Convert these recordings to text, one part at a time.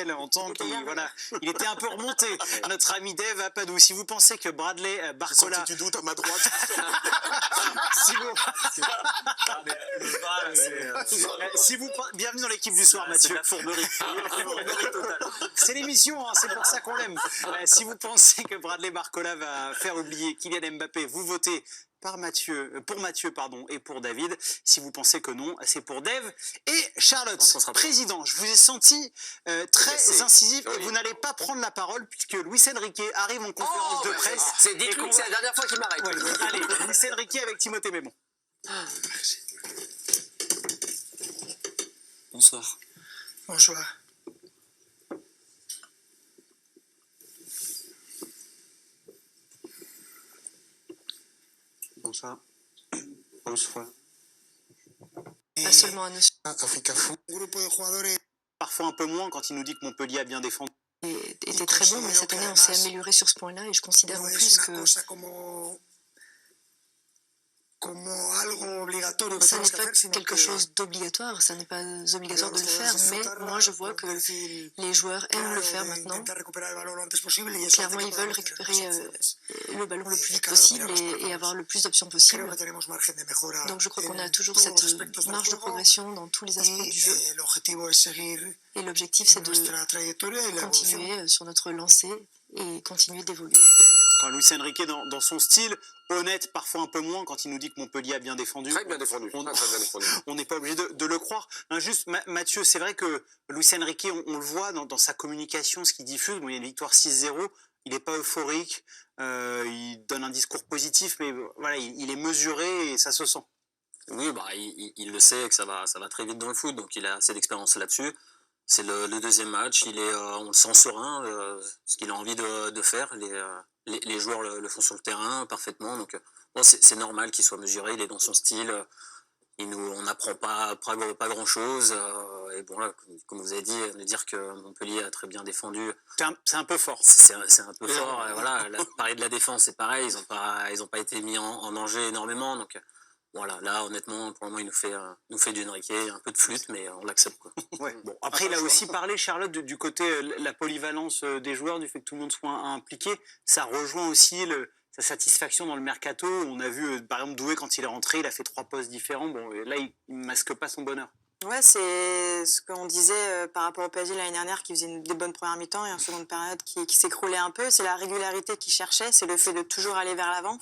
Samuel entend qu'il voilà, il était un peu remonté. Notre ami Dave Apadou. Si vous pensez que Bradley Barcola... Tu doutes à ma droite. si vous... Bienvenue dans l'équipe du soir, Mathieu. C'est la fourberie. C'est l'émission, hein, c'est pour ça qu'on l'aime. Si vous pensez que Bradley Barcola va faire oublier Kylian Mbappé, vous votez pour Mathieu, et pour David. Si vous pensez que non, c'est pour Dave et Charlotte. Président, je vous ai senti très incisif et vous n'allez pas prendre la parole puisque Luis Enrique arrive en conférence de presse. C'est la dernière fois qu'il m'arrête. Ouais, allez, Luis Enrique avec Timothée Mémon. Bonsoir. Bonsoir. Bonsoir. Bonsoir. Pas seulement un Africa Foot. Parfois un peu moins quand il nous dit que Montpellier a bien défendu. était très bon, mais cette année on s'est amélioré sur ce point-là et je considère en plus que ça n'est pas quelque chose d'obligatoire, ça n'est pas obligatoire de le faire, mais moi je vois que les joueurs aiment le faire maintenant. Clairement, ils veulent récupérer le ballon le plus vite possible et avoir le plus d'options possible. Donc je crois qu'on a toujours cette marge de progression dans tous les aspects du jeu. Et l'objectif, c'est de continuer sur notre lancée et continuer d'évoluer. Luis Enrique dans son style, honnête, parfois un peu moins quand il nous dit que Montpellier a bien défendu. Très bien défendu. On n'est pas obligé de le croire. Juste, Mathieu, c'est vrai que Luis Enrique, on le voit dans sa communication, ce qu'il diffuse. Bon, il y a une victoire 6-0, il n'est pas euphorique, il donne un discours positif, mais voilà, il est mesuré et ça se sent. Oui, il le sait que ça va très vite dans le foot, donc il a assez d'expérience là-dessus. C'est le deuxième match, on le sent serein, ce qu'il a envie de faire. Les joueurs le font sur le terrain parfaitement, donc bon, c'est normal qu'il soit mesuré, il est dans son style. On n'apprend pas grand-chose. Et bon, là, comme vous avez dit, de dire que Montpellier a très bien défendu. C'est un peu fort. C'est un peu fort. Voilà, parler de la défense, c'est pareil. Ils ont pas été mis en danger énormément, donc... Voilà, là honnêtement, pour le moment, il nous fait du Enrique, un peu de flûte, mais on l'accepte quoi. Ouais. Bon, après, il a aussi parlé, Charlotte, du côté la polyvalence des joueurs, du fait que tout le monde soit impliqué. Ça rejoint aussi sa satisfaction dans le mercato. On a vu, par exemple, Doué, quand il est rentré, il a fait 3 postes différents. Bon, là, il ne masque pas son bonheur. Ouais, c'est ce qu'on disait par rapport au PSG l'année dernière, qui faisait des bonnes premières mi-temps et en seconde période qui s'écroulait un peu. C'est la régularité qu'il cherchait, c'est le fait de toujours aller vers l'avant.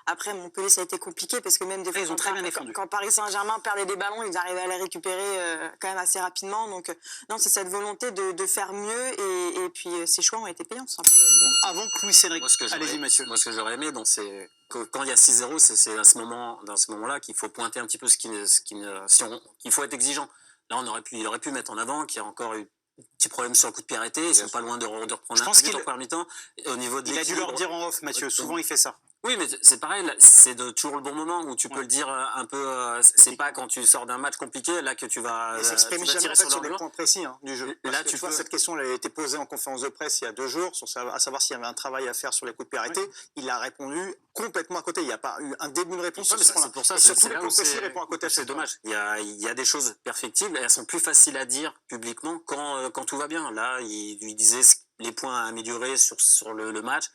Après, Montpellier, ça a été compliqué parce que même des fois, ils ont très bien défendu. Quand Paris Saint-Germain perdait des ballons, ils arrivaient à les récupérer quand même assez rapidement. Donc, non, c'est cette volonté de faire mieux et puis ces choix ont été payants, tout simplement. Bon, avant que Luis Enrique, allez-y Mathieu. Moi, ce que j'aurais aimé, c'est quand il y a 6-0, c'est à ce moment-là qu'il faut pointer un petit peu qu'il faut être exigeant. Là, il aurait pu mettre en avant qu'il y a encore eu un petit problème sur le coup de pied arrêté. Ils sont pas loin de reprendre un but en première mi-temps. Au niveau de il a dû leur dire en off, Mathieu. Souvent, il fait ça. Oui, mais c'est pareil, c'est toujours le bon moment où tu peux le dire un peu. C'est pas quand tu sors d'un match compliqué là que tu vas. S'exprimer jamais sur les points précis du jeu. Là, tu vois, cette question elle a été posée en conférence de presse il y a 2 jours, à savoir s'il y avait un travail à faire sur les coups de pied arrêtés. Il a répondu complètement à côté. Il n'y a pas eu un début de réponse. C'est pour ça. Surtout les coups précis répond à côté. C'est dommage. Il y a des choses perfectibles et elles sont plus faciles à dire publiquement quand tout va bien. Là, il lui disait les points à améliorer sur le match.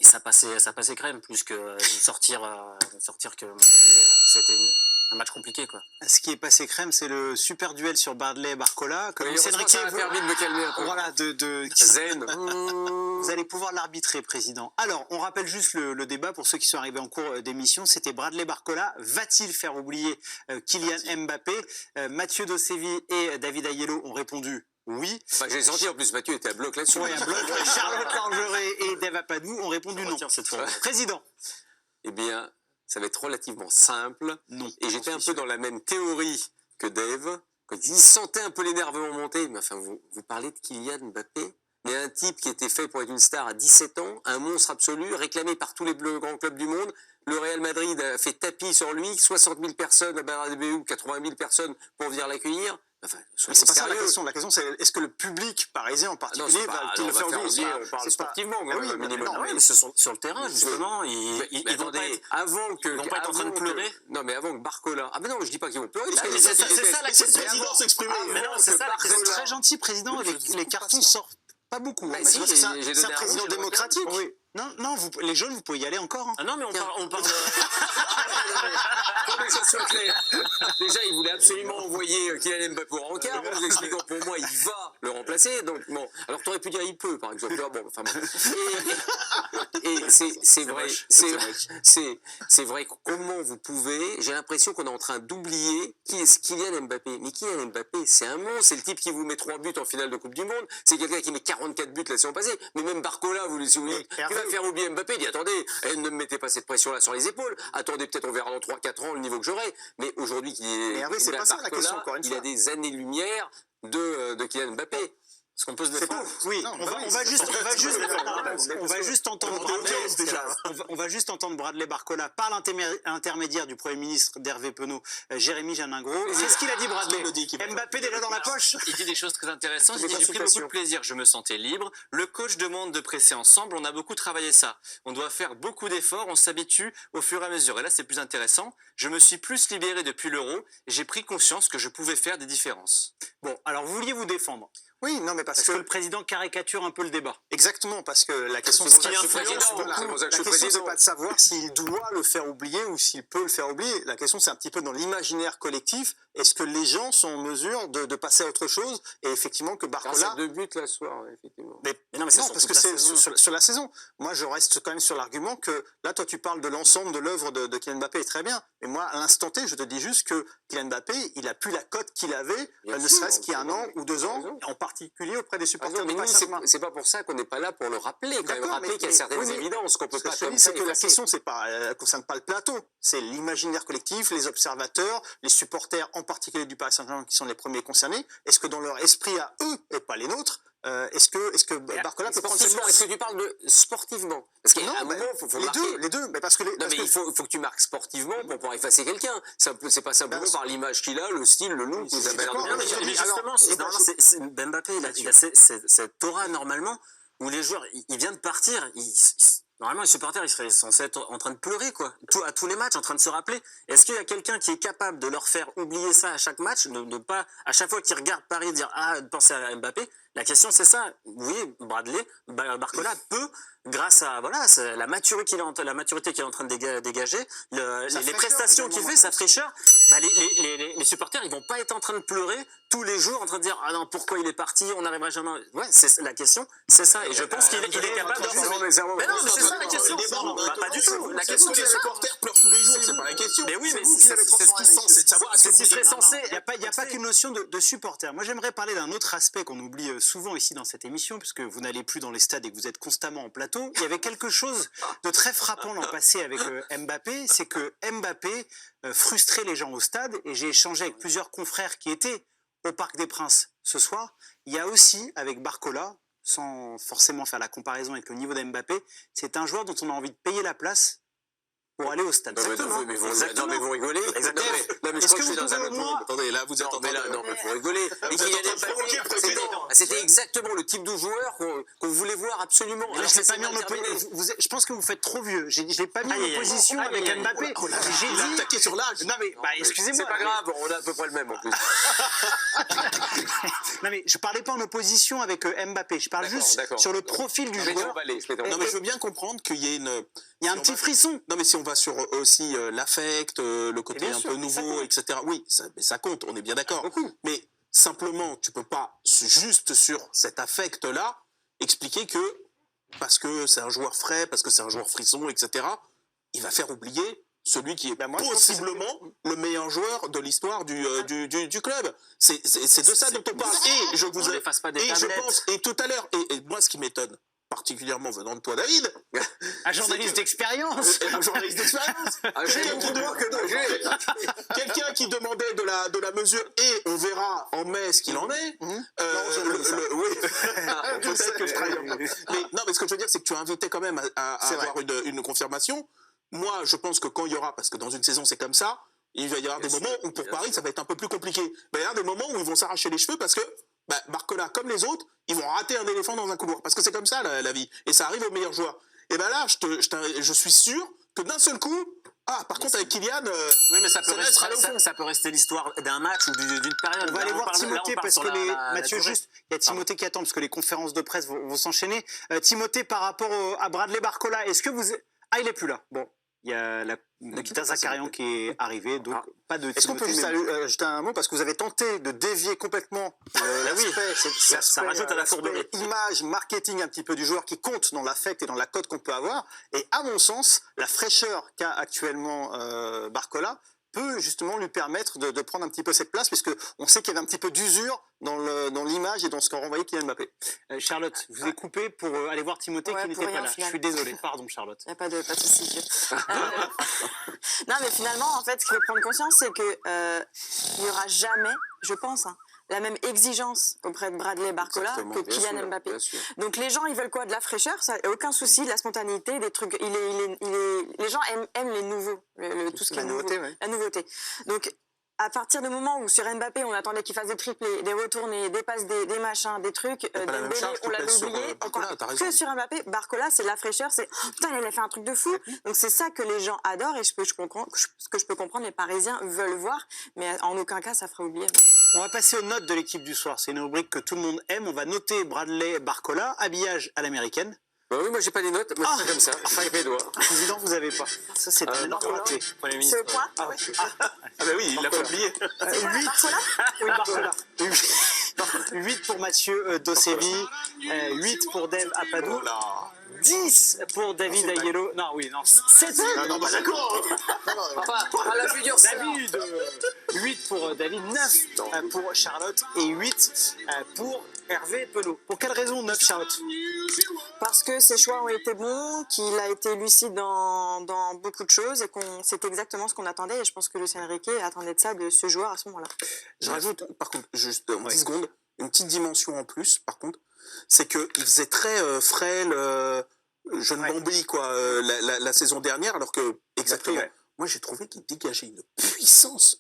Et ça passait crème, plus que sortir que Montpellier, c'était un match compliqué, quoi. Ce qui est passé crème, c'est le super duel sur Bradley Barcola. Oui, ça va faire vite de me calmer un peu. Voilà, Zen. Vous allez pouvoir l'arbitrer, président. Alors, on rappelle juste le débat pour ceux qui sont arrivés en cours d'émission. C'était Bradley Barcola. Va-t-il faire oublier Kylian Mbappé? Mathieu Dossevi et David Aiello ont répondu oui. J'ai senti en plus, Mathieu était à bloc là-dessus. Oui, un bloc. Charlotte Langeray et Dave Apadou ont répondu non. Cette fois. Président. Eh bien, ça va être relativement simple. Non. Et j'étais un peu dans la même théorie que Dave. Quand il sentait un peu les nerfs monter, mais enfin, vous parlez de Kylian Mbappé, mais un type qui était fait pour être une star à 17 ans, un monstre absolu, réclamé par tous les grands clubs du monde. Le Real Madrid a fait tapis sur lui, 60 000 personnes à Bernabéu, 80 000 personnes pour venir l'accueillir. Enfin, Mais soyons c'est pas ça la sérieux. question. La question, c'est est-ce que le public parisien en Non, particulier c'est pas, va-t-il le faire oublier oublier, C'est pas- parle c'est pas- sportivement, Ah oui, quand même, mais minimum. non, Ah ouais, mais sur le terrain, justement, Mais ils vont pas attendez, être... avant que... ils vont pas être en train de avant que- pleurer. Non, mais avant que Barcola... Ah ben non, je dis pas qu'ils vont pleurer. parce Bah que oui, les c'est ça, autres, ils c'est étaient- ça la Laissez le question. président s'exprimer. Mais non, c'est ça la Vous êtes question. très gentil, président, Oui, avec je suis les beaucoup cartons patient. sortent pas beaucoup. Bah, hein. si, Parce que j'ai c'est un- donné c'est un un président rouge, j'ai démocratique. remarqué. Oui. Non, les jeunes, vous pouvez y aller encore. hein. Ah non, mais on parle de... Pour que ça soit clair. Déjà, il voulait absolument envoyer Kylian Mbappé au rencard. En vous expliquant, pour moi, il va le remplacer. Donc, bon. Alors, tu aurais pu dire il peut, par exemple. Bon, enfin, bon. Et c'est vrai. C'est vrai. Comment vous pouvez. J'ai l'impression qu'on est en train d'oublier qui est Kylian Mbappé. Mais Kylian Mbappé, c'est un monstre. C'est le type qui vous met 3 buts en finale de Coupe du Monde. C'est quelqu'un qui met 44 buts la saison passée. Mais même Barcola, vous lui dites, tu vas faire oublier Mbappé. Il dit, attendez, ne me mettez pas cette pression-là sur les épaules. Attendez, peut-être on verra dans 3-4 ans le niveau que j'aurai. Mais aujourd'hui, Hervé, c'est pas ça la question, encore une il fois. a des années-lumière de Kylian Mbappé. Est-ce qu'on peut se C'est défendre? pas. Oui, Non, on va juste entendre Bradley Barcola par l'intermédiaire du Premier ministre d'Hervé Penaud, Jérémy Janingro. C'est ce qu'il a dit, Bradley. Mbappé déjà dans la poche. Il dit des choses très intéressantes. C'est Il dit, des j'ai pris beaucoup consultations. de plaisir, je me sentais libre. Le coach demande de presser ensemble. On a beaucoup travaillé ça. On doit faire beaucoup d'efforts. On s'habitue au fur et à mesure. Et là, c'est plus intéressant. Je me suis plus libéré depuis l'Euro. Et j'ai pris conscience que je pouvais faire des différences. Bon, alors vous vouliez vous défendre. Oui, non, mais parce Parce que que le président caricature un peu le débat. exactement, parce que la question, C'est c'est pour ça que je suis la président, question, c'est pour ça que je suis c'est président. pas de savoir s'il doit le faire oublier ou s'il peut le faire oublier. La question, c'est un petit peu dans l'imaginaire collectif. Est-ce que les gens sont en mesure de passer à autre chose? Et effectivement, que Grâce à Barcola. 2 buts la soir, effectivement. Mais Mais non, mais c'est non, sur parce toute que la c'est saison. sur la saison. Moi, je reste quand même sur l'argument que là, toi, tu parles de l'ensemble de l'œuvre de Kylian Mbappé, très bien. Mais moi, à l'instant T, je te dis juste que Kylian Mbappé, il a plus la cote qu'il avait, Bien ne sûr, serait-ce qu'il y a 1 an ou 2 ans, raison. en particulier auprès des Ah supporters non, mais du nous, Paris c'est Saint-Germain. c'est pas pour ça qu'on n'est pas là pour le rappeler. Quand même, D'accord, rappeler mais- qu'il y a mais- certaines oui, mais- évidences qu'on peut Ce que pas je te comme dis, ça c'est que la effacer. question, c'est pas, concerne pas le plateau, c'est l'imaginaire collectif, les observateurs, les supporters, en particulier du Paris Saint-Germain, qui sont les premiers concernés. Est-ce que dans leur esprit à eux, et pas les nôtres, est-ce que Barcola peut prendre cette Sportivement, place? est-ce que tu parles de sportivement? Parce qu'à Non, un ben, moment, faut les marquer. deux, mais parce que Non, mais il faut que tu marques sportivement pour pouvoir effacer quelqu'un. C'est pas simplement Ben, par l'image qu'il a, le style, le look, vous avez l'air d'accord, de Non, mais mais, je dis, justement, alors, Mbappé, il a cette aura normalement où les joueurs, il vient de partir. Normalement, les supporters, ils seraient censés être en train de pleurer, quoi. À tous les matchs, en train de se rappeler. Est-ce qu'il y a quelqu'un qui est capable de leur faire oublier ça à chaque match, de pas, à chaque fois qu'ils regardent Paris, dire, pensez à Mbappé? La question, c'est ça. Oui, Bradley, Barcola peut, grâce à, voilà, c'est la maturité qu'il est en train de dégager, les fraîcheur, prestations qu'il également, fait, sa fraîcheur, les supporters, ils vont pas être en train de pleurer tous les jours, en train de dire, ah non, pourquoi il est parti, on n'arrivera jamais. Ouais, c'est la question, c'est ça. Et je pense qu'il est capable de. Mais non, mais c'est ça la question. Bah, pas du tout. La question, c'est ça. pleurent tous les jours, c'est pas la question. Mais oui, mais vous qui l'avez c'est ce qui transformé, c'est de savoir ce qui serait censé. Il n'y a pas qu'une notion de supporter. Moi, j'aimerais parler d'un autre aspect qu'on oublie souvent ici dans cette émission, puisque vous n'allez plus dans les stades et que vous êtes constamment en plateau. Il y avait quelque chose de très frappant l'an passé avec Mbappé, c'est que Mbappé frustrait les gens au stade, et j'ai échangé avec plusieurs confrères qui étaient au Parc des Princes ce soir. Il y a aussi, avec Barcola, sans forcément faire la comparaison avec le niveau d'Mbappé, c'est un joueur dont on a envie de payer la place pour aller au stade. Non, mais vous rigolez. Exactement. Non, mais je Est-ce crois que que je suis vous dans un pouvez autre au moins- monde. Attendez, là, vous êtes Non, en mais train là, de... non, mais faut rigoler. Mais êtes en Kylian train de provoquer le Mbappé, président. c'était exactement le type de joueur qu'on voulait voir absolument. Là, Alors, je l'ai ça pas mis en s'est mal terminé. opposition. Je pense que vous faites trop vieux. Je l'ai pas mis Aïe, en aïe, aïe. opposition Aïe, avec aïe, aïe. Mbappé. J'ai Il a dit. attaqué sur l'âge. Non mais, excusez-moi. C'est pas grave, on a à peu près le même en plus. Non mais je parlais pas en opposition avec Mbappé. Je parle D'accord, juste d'accord. sur le profil du Je vais joueur. t'emballer, je vais t'emballer. Non, mais je veux bien comprendre qu'il y ait une... Il y a un Si on petit va- frisson. Non, mais si on va sur aussi l'affect, le côté bien un sûr, peu ça nouveau, compte. etc. Oui, ça compte, on est bien d'accord. Beaucoup. Mais simplement, tu peux pas, juste sur cet affect-là, expliquer que, parce que c'est un joueur frais, parce que c'est un joueur frisson, etc., il va faire oublier celui qui est Ben, moi, je pense que possiblement le meilleur joueur de l'histoire du club. C'est de ça dont on parle. Et je vous On n'efface pas des et je tablettes. pense, et tout à l'heure, et moi, ce qui m'étonne, particulièrement venant de toi, David, Un journaliste d'expérience. un journaliste d'expérience, quelqu'un qui demandait de la mesure, et on verra en mai ce qu'il en est. Non, je veux ça. Oui, peut-être que je travaille encore. Mais non, mais ce que je veux dire, c'est que tu as invité quand même à C'est avoir une confirmation. Moi, je pense que quand il y aura, parce que dans une saison c'est comme ça, Il va y avoir des Bien moments sûr, où pour bien Paris, sûr. ça va être un peu plus compliqué. Il va y avoir des moments où ils vont s'arracher les cheveux parce que Barcola, comme les autres, ils vont rater un éléphant dans un couloir. Parce que c'est comme ça la vie. Et ça arrive aux meilleurs joueurs. Et ben là, je suis sûr que d'un seul coup, par contre avec Kylian, Oui, mais ça peut, ça sera le fond. ça peut rester l'histoire d'un match ou d'une période. On va Là, aller voir parle- là, on Timothée part parce sur que la Mathieu, durée. juste, il y a Timothée qui attend parce que les conférences de presse vont s'enchaîner. Timothée, par rapport à Bradley Barcola, est-ce que vous... Ah, il est plus là. Bon, il y a Nikita Zakarian qui est arrivé, donc pas de Est-ce qu'on peut Timothée, juste mais- ajouter un mot parce que vous avez tenté de dévier complètement ça rajoute à la fourberie. image, marketing un petit peu du joueur qui compte dans l'affect et dans la cote qu'on peut avoir. Et à mon sens, la fraîcheur qu'a actuellement Barcola peut justement lui permettre de prendre un petit peu cette place puisque on sait qu'il y avait un petit peu d'usure dans l'image et dans ce qu'on renvoyait Kylian Mbappé. Charlotte, je vous ai coupé pour aller voir Timothée Ouais, qui pour n'était pas rien, là. Je finalement. suis désolé. Pardon, Charlotte. Il n'y a pas de souci. Non, mais finalement, en fait, ce qu'il faut prendre conscience, c'est que il n'y aura jamais, je pense, la même exigence auprès de Bradley Barcola Exactement, que bien Kylian sûr, Mbappé. bien sûr. Donc les gens, ils veulent quoi? De la fraîcheur, ça, aucun souci, de la spontanéité, des trucs. Les gens aiment les nouveaux, tout ce qui La est nouveauté, nouveau, oui. la nouveauté. Donc à partir du moment où sur Mbappé, on attendait qu'il fasse des triplés, des retournées, des passes, des machins, des trucs, pas la même Dembélé, charge on que l'avait pèse sur, oublié. Barcola, Encore t'as raison. que sur Mbappé, Barcola, c'est de la fraîcheur, c'est putain, il a fait un truc de fou. Donc c'est ça que les gens adorent et ce que je peux comprendre, les Parisiens veulent voir, mais en aucun cas ça fera oublier. On va passer aux notes de l'équipe du soir. C'est une rubrique que tout le monde aime. On va noter Bradley Barcola, habillage à l'américaine. Bah oui, moi j'ai pas les notes, moi je fais comme ça, avec mes doigts. Président, vous avez pas. Ça, c'est un énorme raté. Premier C'est ministre. au point. ah bah oui, il l'a pas oublié. 8. Oui, Barcola. 8 pour Mathieu Dossevi, 8 pour Dave Apadou, Oh là. 10 pour David Aiello. Non, oui, non, 7. Non, bah d'accord. Papa, la figure, ça. David, 8 pour David, 9 pour Charlotte et 8 pour Hervé Pelot. Pour quelle raison 9, Charlotte? Parce que ses choix ont été bons, qu'il a été lucide dans beaucoup de choses et qu'on c'est exactement ce qu'on attendait. Et je pense que Luis Enrique attendait de ça de ce joueur à ce moment-là. Je rajoute, par contre, juste en 10 secondes, une petite dimension en plus, par contre, c'est qu'il faisait très frêle, jeune Bambi, quoi, la saison dernière, alors que, exactement, ouais. moi j'ai trouvé qu'il dégageait une puissance.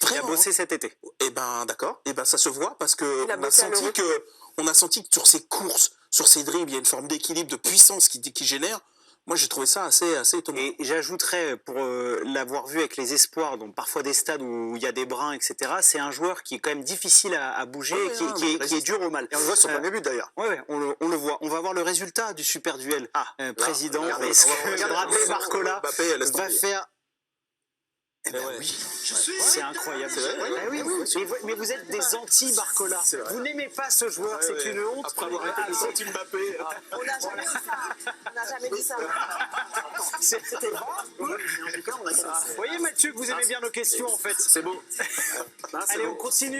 Il a Vraiment, bossé cet été. Eh ben d'accord, eh ben ça se voit parce que Il a on a bossé à senti l'Euro. que sur ses courses, sur ses dribbles, il y a une forme d'équilibre, de puissance qui génère. Moi j'ai trouvé ça assez étonnant. Et j'ajouterais, pour l'avoir vu avec les espoirs, donc parfois des stades où il y a des brins, etc., c'est un joueur qui est quand même difficile à bouger, Ouais, et qui est dur au mal. Et on le voit sur le premier but d'ailleurs. Ouais, on le voit. On va voir le résultat du super duel. Président, regardez, est-ce on va que regarder. Bradley Barcola Mbappé, laisse va tomber. faire... Eh ben ouais. oui, c'est incroyable. C'est vrai, Eh oui, mais vous êtes des anti-Barcola. Vous n'aimez pas ce joueur, c'est une honte. Après avoir été les anti-Mbappé. On n'a jamais dit ça. On n'a jamais dit ça. C'était bon. Vous voyez Mathieu que vous aimez bien nos questions en fait. C'est beau. Allez, on continue.